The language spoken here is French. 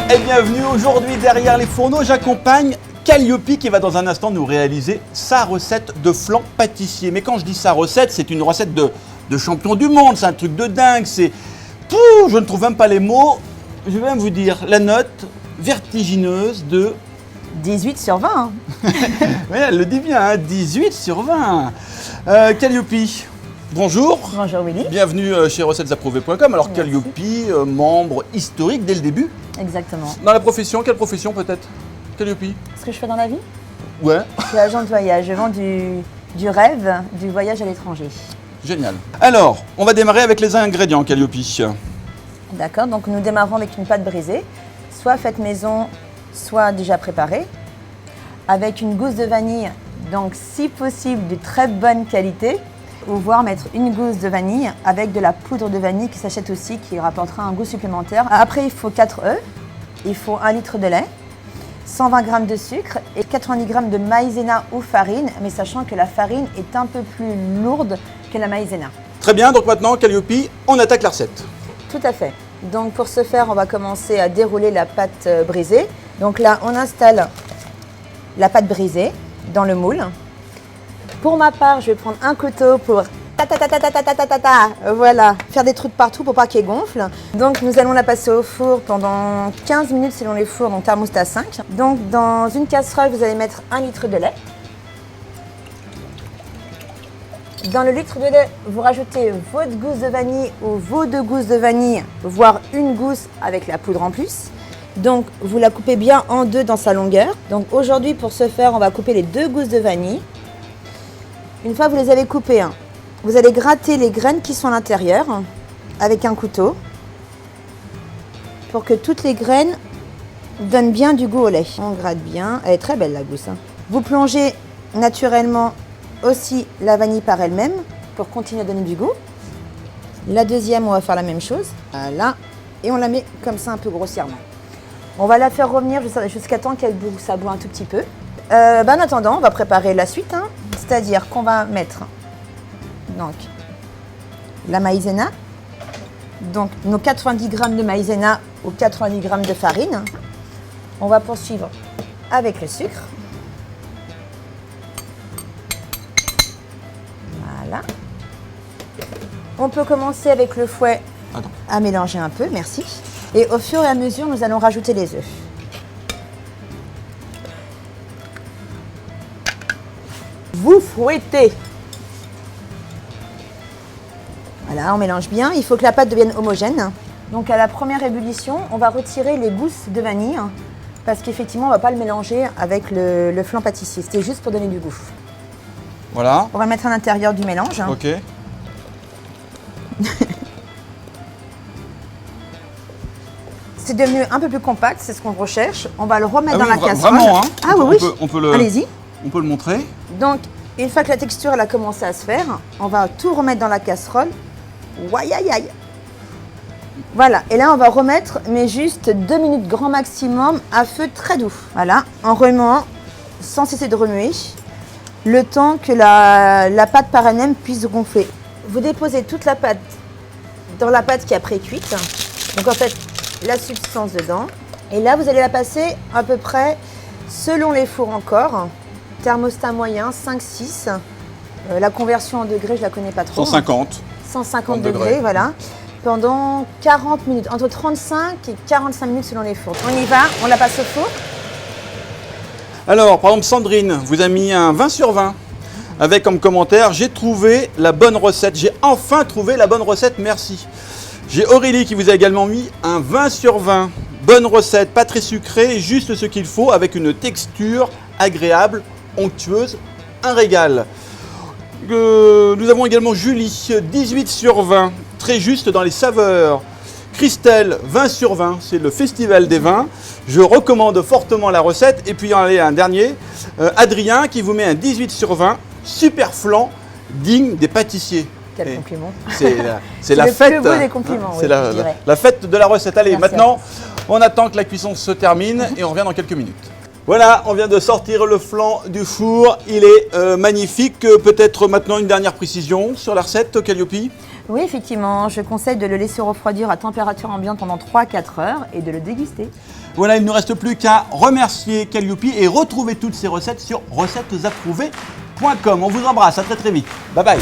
et bienvenue aujourd'hui derrière les fourneaux. J'accompagne Calliope qui va dans un instant nous réaliser sa recette de flan pâtissier. Mais quand je dis sa recette, c'est une recette de champion du monde, c'est un truc de dingue. Je ne trouve même pas les mots. Je vais même vous dire la note vertigineuse de 18 sur 20. Hein. Oui, elle le dit bien, hein, 18 sur 20. Calliope, bonjour. Bonjour Willy. Bienvenue chez recettesapprouvées.com. Alors Merci. Calliope, membre historique dès le début. Exactement. Dans la profession, quelle profession peut-être Calliope? Ce que je fais dans la vie, Ouais, je suis agent de voyage. Je vends du rêve, du voyage à l'étranger. génial. Alors, on va démarrer avec les ingrédients, Calliope. D'accord, donc nous démarrons avec une pâte brisée, soit faite maison, soit déjà préparée, avec une gousse de vanille, donc si possible de très bonne qualité, ou voire mettre une gousse de vanille avec de la poudre de vanille qui s'achète aussi, qui rapportera un goût supplémentaire. Après, il faut 4 œufs, il faut 1 litre de lait, 120 g de sucre et 90 g de maïzena ou farine, mais sachant que la farine est un peu plus lourde que la maïzena. Très bien, donc maintenant, Calliope, on attaque la recette. Tout à fait. Donc pour ce faire, on va commencer à dérouler la pâte brisée. Donc là, on installe la pâte brisée dans le moule. Pour ma part, je vais prendre un couteau pour voilà, faire des trous de partout pour pas qu'elle gonfle. Donc nous allons la passer au four pendant 15 minutes selon les fours, donc thermostat 5. Donc dans une casserole, vous allez mettre 1 litre de lait. Dans le litre de lait, vous rajoutez votre gousse de vanille ou vos 2 gousses de vanille, voire une gousse avec la poudre en plus. Donc vous la coupez bien en deux dans sa longueur. Donc aujourd'hui, pour ce faire, on va couper les 2 gousses de vanille. Une fois que vous les avez coupées, vous allez gratter les graines qui sont à l'intérieur avec un couteau pour que toutes les graines donnent bien du goût au lait. On gratte bien. Elle est très belle la gousse. Vous plongez naturellement aussi la vanille par elle-même pour continuer à donner du goût. La deuxième, on va faire la même chose. Voilà. Et on la met comme ça un peu grossièrement. On va la faire revenir jusqu'à temps qu'elle boue, ça boue un tout petit peu. En attendant, on va préparer la suite. C'est-à-dire qu'on va mettre donc la maïzena, donc nos 90 g de maïzena ou 90 g de farine. On va poursuivre avec le sucre. Voilà. On peut commencer avec le fouet à mélanger un peu, merci. Et au fur et à mesure, nous allons rajouter les œufs. Vous fouettez. Voilà, on mélange bien. Il faut que la pâte devienne homogène. Donc à la première ébullition, on va retirer les gousses de vanille parce qu'effectivement, on ne va pas le mélanger avec le flan pâtissier. C'était juste pour donner du goût. Voilà. On va mettre à l'intérieur du mélange. Ok. C'est devenu un peu plus compact, c'est ce qu'on recherche. On va le remettre dans la casserole. Vraiment, hein. Ah oui, on peut le, allez-y. On peut le montrer. Donc, une fois que la texture elle a commencé à se faire, on va tout remettre dans la casserole. Ouaille, aïe, aïe. Voilà, et là on va remettre, mais juste 2 minutes grand maximum à feu très doux. Voilà, en remuant, sans cesser de remuer, le temps que la pâte par elle-même puisse gonfler. Vous déposez toute la pâte dans la pâte qui a pré-cuite. Donc en fait, la substance dedans. Et là, vous allez la passer à peu près, selon les fours encore, thermostat moyen, 5-6. La conversion en degrés, je la connais pas trop. 150. 150 degrés, voilà. Pendant 40 minutes, entre 35 et 45 minutes selon les fours. On y va, on la passe au four. Alors, par exemple, Sandrine vous a mis un 20 sur 20 avec comme commentaire « J'ai trouvé la bonne recette. J'ai enfin trouvé la bonne recette, merci. » J'ai Aurélie qui vous a également mis un 20 sur 20. Bonne recette, pas très sucrée, juste ce qu'il faut avec une texture agréable, onctueuse, un régal. Nous avons également Julie, 18 sur 20, très juste dans les saveurs. Christelle, 20 sur 20, c'est le festival des vins. Je recommande fortement la recette. Et puis, allez, un dernier, Adrien qui vous met un 18 sur 20, super flan, digne des pâtissiers. Quel compliment. C'est la fête. Le plus beau des compliments, C'est oui, la fête de la recette. Allez, merci maintenant, on attend que la cuisson se termine et on revient dans quelques minutes. Voilà, on vient de sortir le flan du four. Il est magnifique. Peut-être maintenant une dernière précision sur la recette, Calliope? Oui, effectivement, je conseille de le laisser refroidir à température ambiante pendant 3 à 4 heures et de le déguster. Voilà, il ne nous reste plus qu'à remercier Calliope et retrouver toutes ces recettes sur recettesapprouvées.com. On vous embrasse, à très très vite. Bye bye.